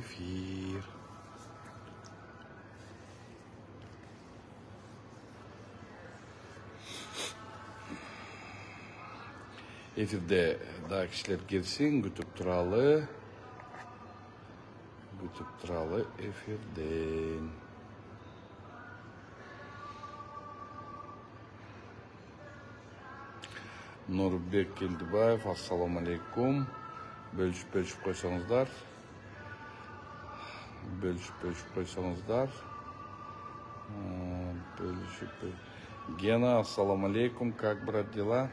эфир. Эфирде да кишилер келсин, күтүп туралы эфирден. Нурбек Келдибаев, ассаламу алейкум. Бөлүшүп койсоңуздар. Гена, ассаламу алейкум. Как, брат, дела?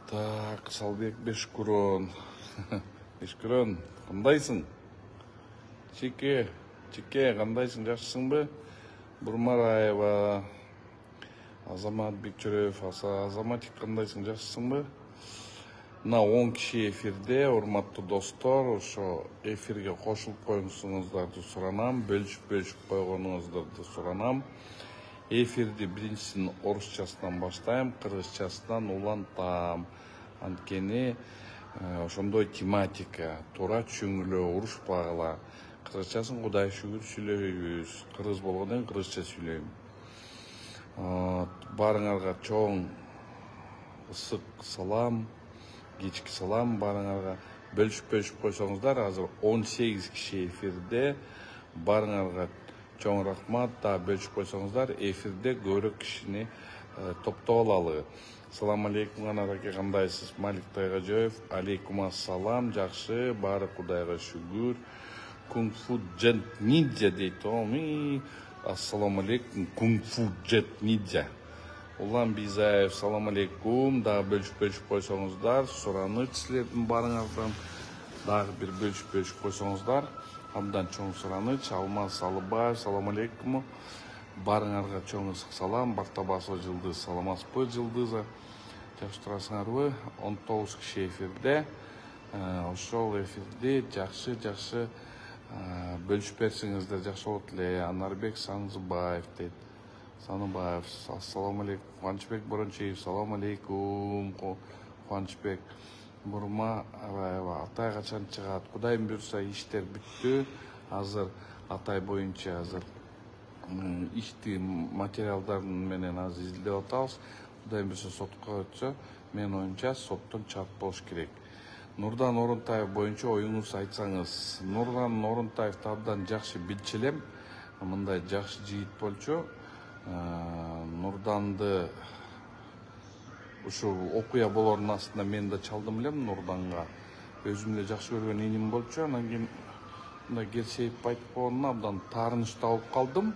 Так, Салбек Бешкурон. Бешкурон, кандайсың? Чеке, кандайсың, жакшысыңбы? Бурмараева, Азамат Бекчөрөев, Азаматик, кандайсың, жакшысыңбы? Мына 10 киши эфирде, урматтуу достор, ошо эфирге кошулуп коюңуздарды суранам, бөлүшүп койгонуңуздарды суранам. Эфирди биринчисин орусчасынан баштайм, кыргызчасынан улантам. Анткени ошондой тематика, туура түшүнгүлө, урушпагыла. Кыргызчасын Кудай шүгүр сүйлөйбүз, кыргыз болгондон кийин кыргызча сүйлөйм. Баарыңарга чоң ысык салам, кечки салам баарыңарга. Бөлүшүп койсоңуздар, азыр 18 киши эфирде. Баарыңарга чоң рахмат. Да бөлүшүп койсоңуздар, эфирде көбүрөөк кишини топтоп алалы. Салам алейкум, Канат аке, кандайсыз? Малик Тайгажоев, алейкум ассалам, жакшы, баары Кудайга шүгүр. Кунг-фу джет ниджа дейт. Ассаламу алейкум, кунг-фу джет ниджа. Улан Бизаев, салам алейкум. Дагы бөлүшүп койсоңуздар, сураныч силердин баарыңардан. Дагы бир бөлүшүп койсоңуздар. Абдан чоң сураныч. Алмаз Алыбаев, салам алейкум. Баарыңарга чоң ысык салам. Бактабасова Жылдыз, саламатсызбы Жылдыза? Жакшы турасыңарбы? 19 киши эфирде. Ошол эфирди жакшы бөлүшүп берсеңиздер жакшы болот эле. Анарбек Санзыбаев дейт. Саныбаев, ассаламу алейкум. Кубанычбек Борончиев, салам алейкум. Кубанычбек, Бурма Араева, Атай качан чыгат? Кудайым буйрса, иштер бүттү. Азыр Атай боюнча азыр ишти материалдарын менен азыр изилдеп атабыз. Кудайым буйрса, сотко өтсө, менин оюмча соттон чарт болуш керек. Нурдан Орунтаев боюнча оюңуз айтсаңыз. Нурдан Орунтаевди абдан жакшы билчү элем. Мындай жакшы жигит болчу. Нурданды ушул окуя болордун астында мен да чалдым элем Нурданга. Өзүм эле жакшы көргөн иним болчу. Анан кийин мындай керсейип айтып койгонуна абдан таарыныч табып калдым.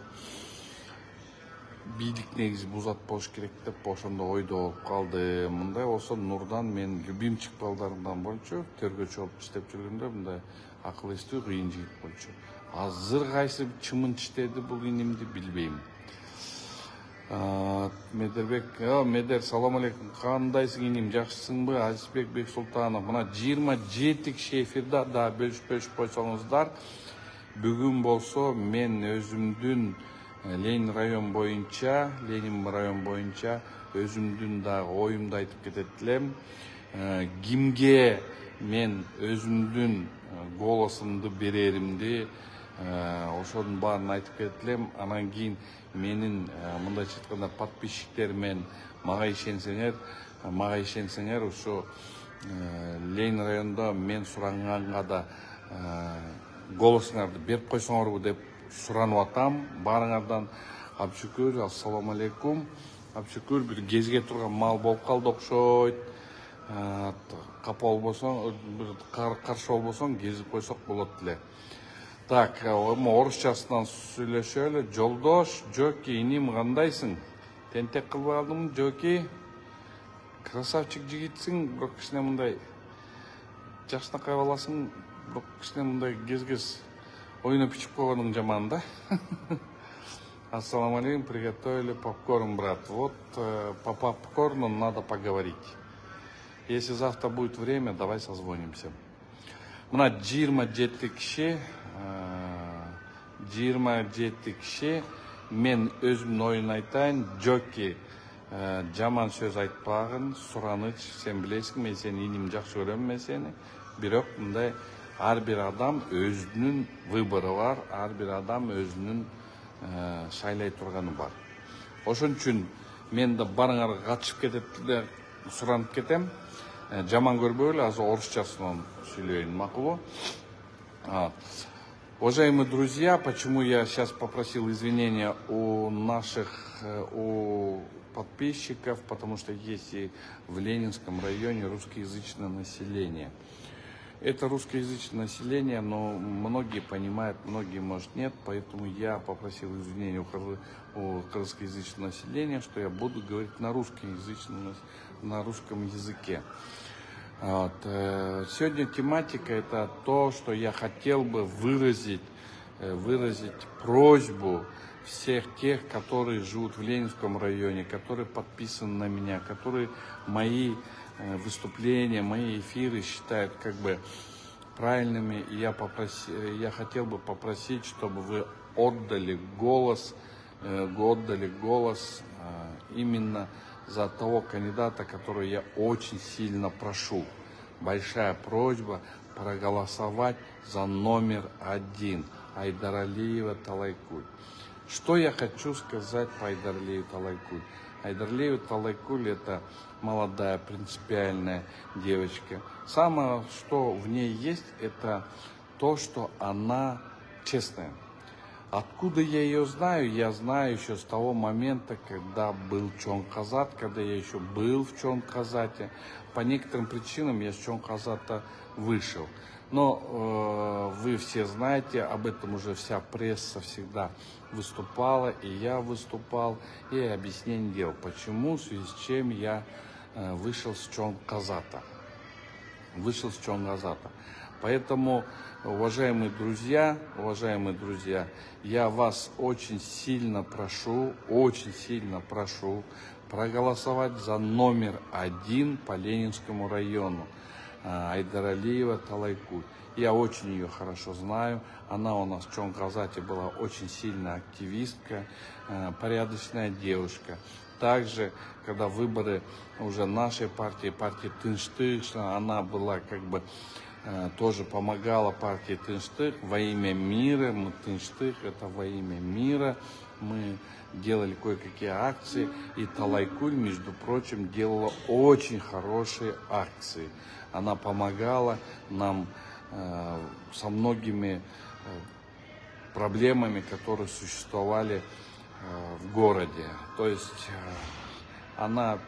Бийлик негизи бузат болуш керек деп ошондо ойдо болуп калды. Мындай болсо Нурдан менин любимчик балдарымдан болчу. Төргөчү болуп иштеп жүргөндө мындай акыл эстүү кыйын жигит болчу. Азыр кайсы чымын тиштеди бул инимди билбейм. Медер, салам алейкум. Кандайсың иним, жакшысыңбы? Азизбек Бексултанов, мына 27 киши эфирде да бөлүшүп койсоңуздар. Бүгүн болсо мен өзүмдүн Ленин район боюнча өзүмдүн дагы оюмду айтып кетет элем. Кимге мен өзүмдүн голосумду береримди, ошонун баарын айтып кетет элем. Анан кийин менин мындайча айтканда подписчиктер мен мага ишенсеңер, ушу Ленин районунда мен суранганга да голосуңарды берип койсоңорбу деп суранып атам. Баарыңардан абшүкүр, ассаламу алейкум. Абшүкүр, бир кезге турган мал болуп калды окшойт. Капа болбосоң, каршы болбосоң кезип койсок болот эле. Так, орусчасынан сүйлөшөлү. Жолдош, Жоки, иним, кандайсың? Тентек кылбай калдыңбы, Жоки? Красавчик жигитсиң, бирок кичине мындай жакшынакай баласың, бирок кичине мындай кез ойноп ичип койгонуң жаман да. Ассаламу алейкум, приготовили попкорн, брат. Вот по попкорну надо поговорить. Если завтра будет время, давай созвонимся. Мына 27 киши мен өзімнің ойын айтайын, жоки жаман сөз айтпағын, Сұраныч, сен білесің, мен сені инем жақсы көремін, мен сені. Бирок мындай ар бир адам өзүнүн выборы бар, ар бир адам өзүнүн шайлай турганы бар. Ошон үчүн мен да барыңарга катышып кетет эле суранып кетем. Жаман көрбөйлү, азыр орусчасынан сүйлөйүн, макулбу? Уважаемые друзья, почему я сейчас попросил извинения у подписчиков, потому что есть и в Ленинском районе русскоязычное население. Это русскоязычное население, но многие понимают, многие, может, нет, поэтому я попросил извинения у русскоязычного населения, что я буду говорить на русском языке. Вот. Сегодня тематика — это то, что я хотел бы выразить просьбу всех тех, которые живут в Ленинском районе, которые подписаны на меня, которые мои выступления, мои эфиры считают как бы правильными. И я хотел бы попросить, чтобы вы отдали голос именно за того кандидата, которого я очень сильно прошу. Большая просьба проголосовать за номер 1 Айдаралиева Талайкуль. Что я хочу сказать по Айдаралиевой Талайкуль? Айдаралиева Талайкуль — это молодая, принципиальная девочка. Самое, что в ней есть, это то, что она честная. Откуда я ее знаю? Я знаю еще с того момента, когда был Чоңқазат, когда я еще был в Чоңқазате. По некоторым причинам я с Чоңқазата вышел. Но вы все знаете, об этом уже вся пресса всегда выступала, и я выступал, и объяснение делал, почему, в связи с чем я вышел с Чоңқазата. Поэтому, уважаемые друзья, я вас очень сильно прошу проголосовать за номер 1 по Ленинскому району, Айдаралиева Талайкуль. Я очень ее хорошо знаю. Она у нас в Чоңқазате была очень сильная активистка, порядочная девушка. Также, когда выборы уже нашей партии Тынштык, она была как бы тоже помогала партии Тынштык во имя мира. Тынштык — это во имя мира. Мы делали кое-какие акции, и Талайкуль, между прочим, делала очень хорошие акции. Она помогала нам со многими проблемами, которые существовали в городе. То есть она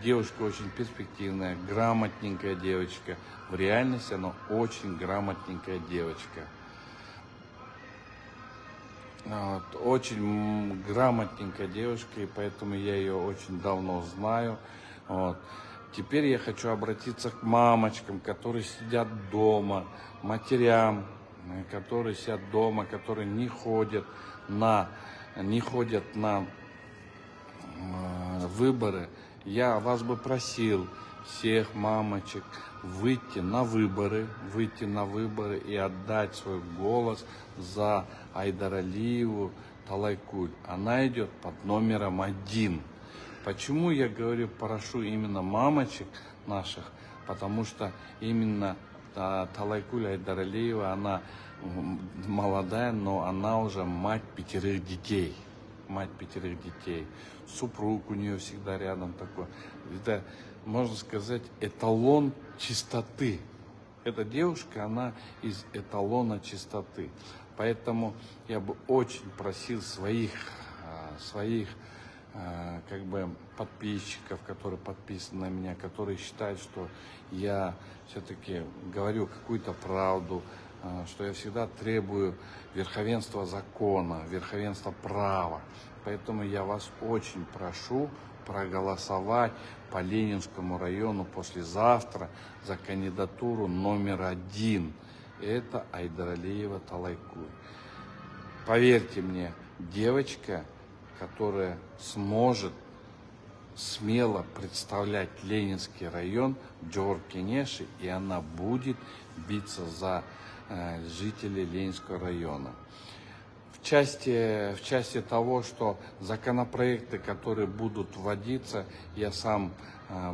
девушка очень перспективная, грамотненькая девочка. В реальности она очень грамотненькая девочка. Очень грамотненькая девушка, и поэтому я ее очень давно знаю. Теперь я хочу обратиться к мамочкам, которые сидят дома, матерям, которые сидят дома, которые не ходят на выборы. Я вас бы просил, всех мамочек, выйти на выборы и отдать свой голос за Айдаралиеву Талайкуль. Она идет под номером 1. Почему я говорю, прошу именно мамочек наших? Потому что именно Талайкуль Айдаралиева, она молодая, но она уже мать 5 детей. Супруг у нее всегда рядом такой. Это, можно сказать, эталон чистоты. Эта девушка, она из эталона чистоты. Поэтому я бы очень просил своих как бы подписчиков, которые подписаны на меня, которые считают, что я все-таки говорю какую-то правду, что я всегда требую верховенства закона, верховенства права. Поэтому я вас очень прошу проголосовать по Ленинскому району послезавтра за кандидатуру номер 1. Это Айдаралиева Талайкуль. Поверьте мне, девочка, которая сможет смело представлять Ленинский район в Джоркинеше, и она будет биться за жителей Ленинского района. в части того, что законопроекты, которые будут вводиться, я сам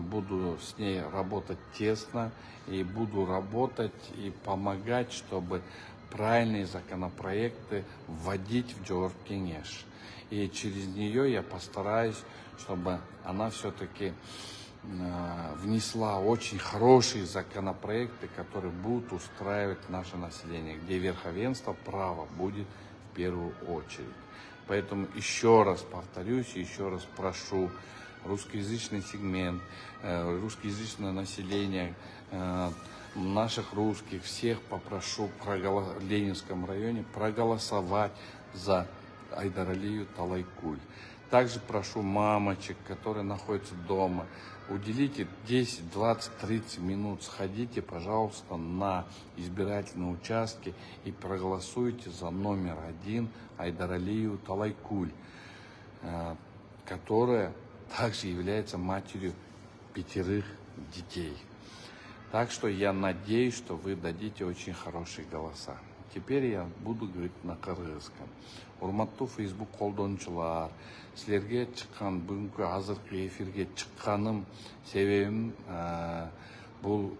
буду с ней работать тесно и буду работать и помогать, чтобы правильные законопроекты вводить в Джоркинеш. И через нее я постараюсь, чтобы она все-таки внесла очень хорошие законопроекты, которые будут устраивать наше население, где верховенство права будет в первую очередь. Поэтому еще раз повторюсь, еще раз прошу русскоязычный сегмент, русскоязычное население, наших русских, всех попрошу в Ленинском районе проголосовать за Айдаралию Талайкуль. Также прошу мамочек, которые находятся дома, уделите 10, 20, 30 минут, сходите, пожалуйста, на избирательные участки и проголосуйте за номер 1 Айдаралию Талайкуль, которая также является матерью 5 детей. Так что я надеюсь, что вы дадите очень хорошие голоса. Теперь я буду говорить на кыргызском. Урматтуу Facebook колдончулар, силерге чыккан бүгүнкү азыркы эфирге чыкканым себебим бул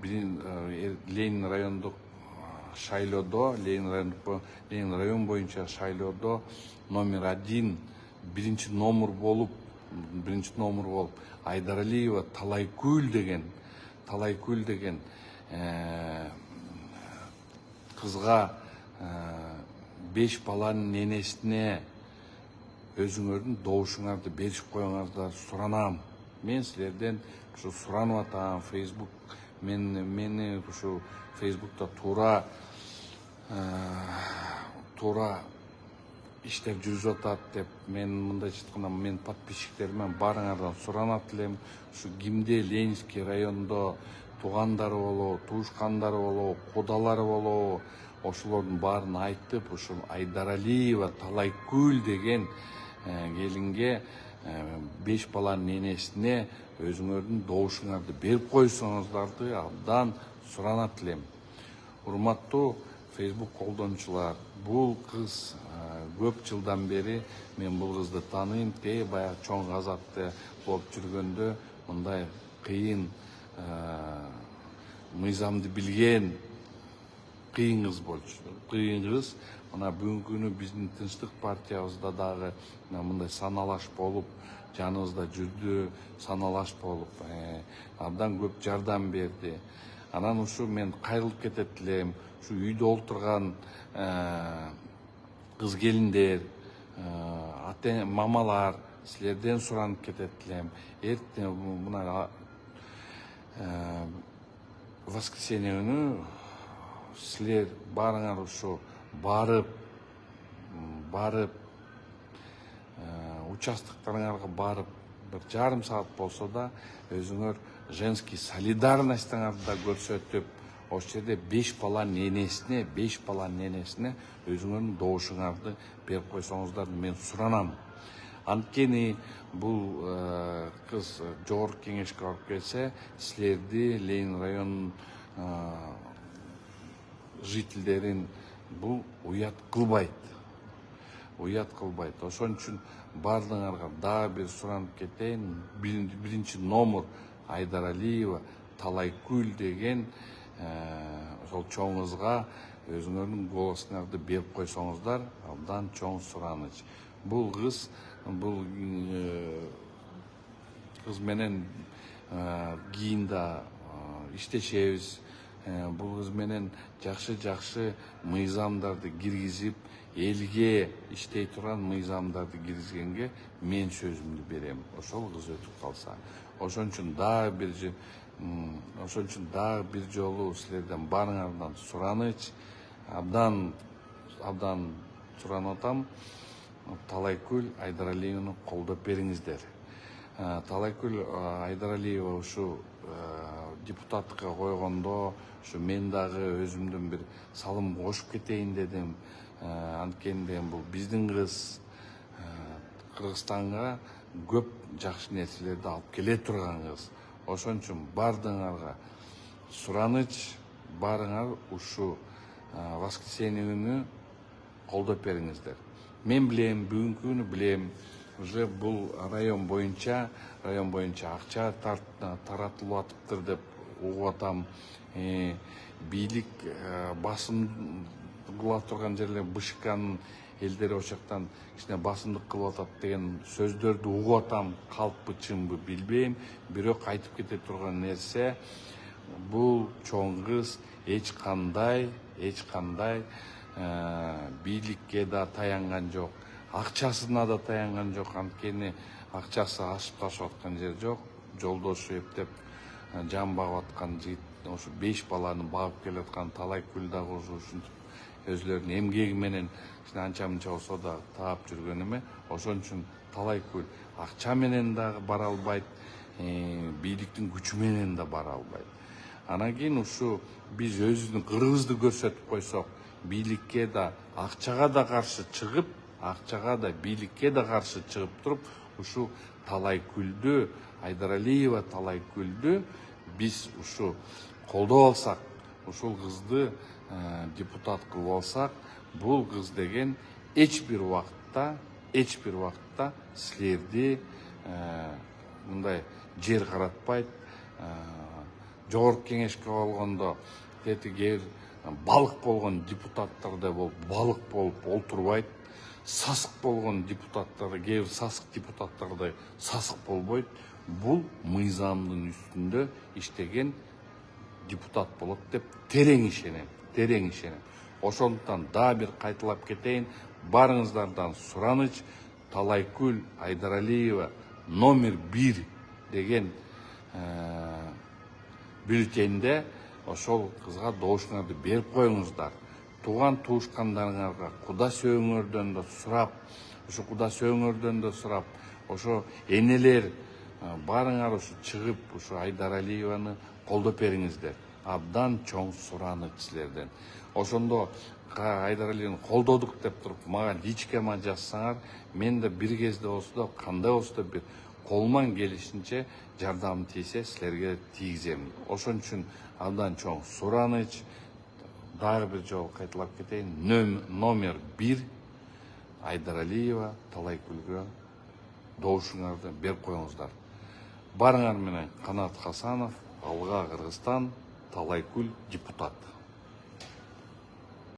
Ленин райондук шайлоодо, Ленин район боюнча шайлоодо номер 1 биринчи номер болуп Айдаралиева Талайкуль деген кызга 5 баланын энесине өзүңөрдүн добушуңарды берип коюңардар суранам. Мен силерден ушу суранып атам. Facebook мени ушу Facebook'ta туура иштеп жүрүп атат деп мен мындайча айтканда мен подписчиктеримден баарыңардан суранат элем. Ушу кимде Ленинский райондо туугандары болобу, туушкандары болобу, кудалары болобу, ошолордун баарын айтып, ушул Айдаралиева Талайкуль деген келинге 5 баланын энесине өзүңөрдүн добушуңарды берип койсоңуздарды абдан суранат элем. Урматтуу Facebook колдончулар, бул кыз көп жылдан бери мен бул кызды тааныйм. Баягы чоң казакты болуп жүргөндө мындай кыйын мыйзамды билген кыйын кыз болчу. Кыйын кыз. Мына бүгүнкү күнү биздин Тынчтык партиябызда дагы мындай саналаш болуп, жаныбызда жүрдү, саналаш болуп, абдан көп жардам берди. Анан ушу мен кайрылып кетет элем. Ушу үйдө олтурган кыз келиндер, мамалар, силерден суранып кетет элем. Эртең мына воскресенье күнү силер баарыңар ушу барып участоктарыңарга барып бир жарым саат болсо да өзүңөр женский солидарностьтыңарды да көрсөтүп, ошол жерде 5 баланын энесине өзүңөрдүн добушуңарды берип койсоңуздар мен суранам. Анткени бул кыз жогорку кеңешке барып келсе, силерди Ленин районунун жительдерин бул уят кылбайт. Ошон үчүн баардыгыңарга дагы бир суранып кетейин. Биринчи номер Айдаралиева Талайкуль деген ошол чоң кызга өзүңөрдүн голосуңарды берип койсоңуздар абдан чоң сураныч. Бул кыз менен кийин да иштешебиз. Бул кыз менен жакшы мыйзамдарды киргизип, элге иштей турган мыйзамдарды киргизгенге мен сөзүмдү берем. Ошол кыз өтүп калса. Ошон үчүн дагы бир жолу силерден баарыңардан сураныч, абдан суранып атам. Талайкуль Айдаралиеваны колдоп бериңиздер. Талайкуль Айдаралиева ушу депутатка койгондо ушу мен дагы өзүмдүн бир салым кошуп кетейин дедим. Анткени бул биздин кыз Кыргызстанга көп жакшы нерселерди алып келе турган кыз. Ошон үчүн баардыгыңарга сураныч, баарыңар ушу воскресенье күнү колдоп бериңиздер. Мен билем, бүгүнкү күнү билем, уже бул район боюнча акча таратылып атыптыр деп угуп атам. Бийлик басым кыла турган жерлер БШКнын элдери ошоктон кичине басымдык кылып атат деген сөздөрдү угуп атам. Калппы чынбы билбейм, бирок айтып кете турган нерсе, бул чоң кыз эч кандай бийликке да таянган жок, акчасына да таянган жок. Анткени акчасы ашып ташып аткан жер жок. Жолдошу эптеп жан багып аткан жигит, ошо 5 баланы багып келаткан Талайкүл дагы ушинтип өзлөрүнүн эмгеги менен анча мынча болсо да таап жүргөн эме. Ошон үчүн Талайкүл акча менен дагы бара албайт, бийликтин күчү менен да бара албайт. Анан кийин ушу биз өзүбүздүн кырыбызды көрсөтүп койсок, бийликке да акчага да каршы чыгып, акчага да бийликке да каршы чыгып туруп, ушу Талайкүлдү, Айдаралиева Талайкүлдү биз ушу колдоп алсак, ушул кызды депутат кылып алсак, бул кыз деген эч бир убакытта силерди мындай жер каратпайт. Жогорку кеңешке болгондо кээ бир балык болгон депутаттардай болуп балык болуп олтурбайт. Сасык болгон депутаттар, кээ бир сасык депутаттардай сасык болбойт. Бул мыйзамдын үстүндө иштеген депутат болот деп терең ишенем. Ошондуктан дагы бир кайталап кетейин, баарыңыздардан сураныч, Талайкүл Айдаралиева номер 1 деген бюллетенде ошол кызга добушуңарды берип коюңуздар. Туган туушкандарыңарга куда сөөңөрдөн да сурап, ошо энелер баарыңар ушу чыгып, ушу Айдаралиеваны колдоп бериңиздер. Абдан чоң сураныч силерден. Ошондо Айдаралиеваны колдодук деп туруп мага личкама жазсаңар, мен да бир кезде болсо да, кандай болсо да бир колуман келишинче жардам тийсе силерге тийгизем. Ошон үчүн абдан чоң сураныч. Дагы бир жолу кайталап кетейин. Номер 1 Айдаралиева Талайкүлгө добушуңарды берип коюңуздар. Барыңар менен Канат Хасанов, Алга Кыргызстан, Талайкүл депутат.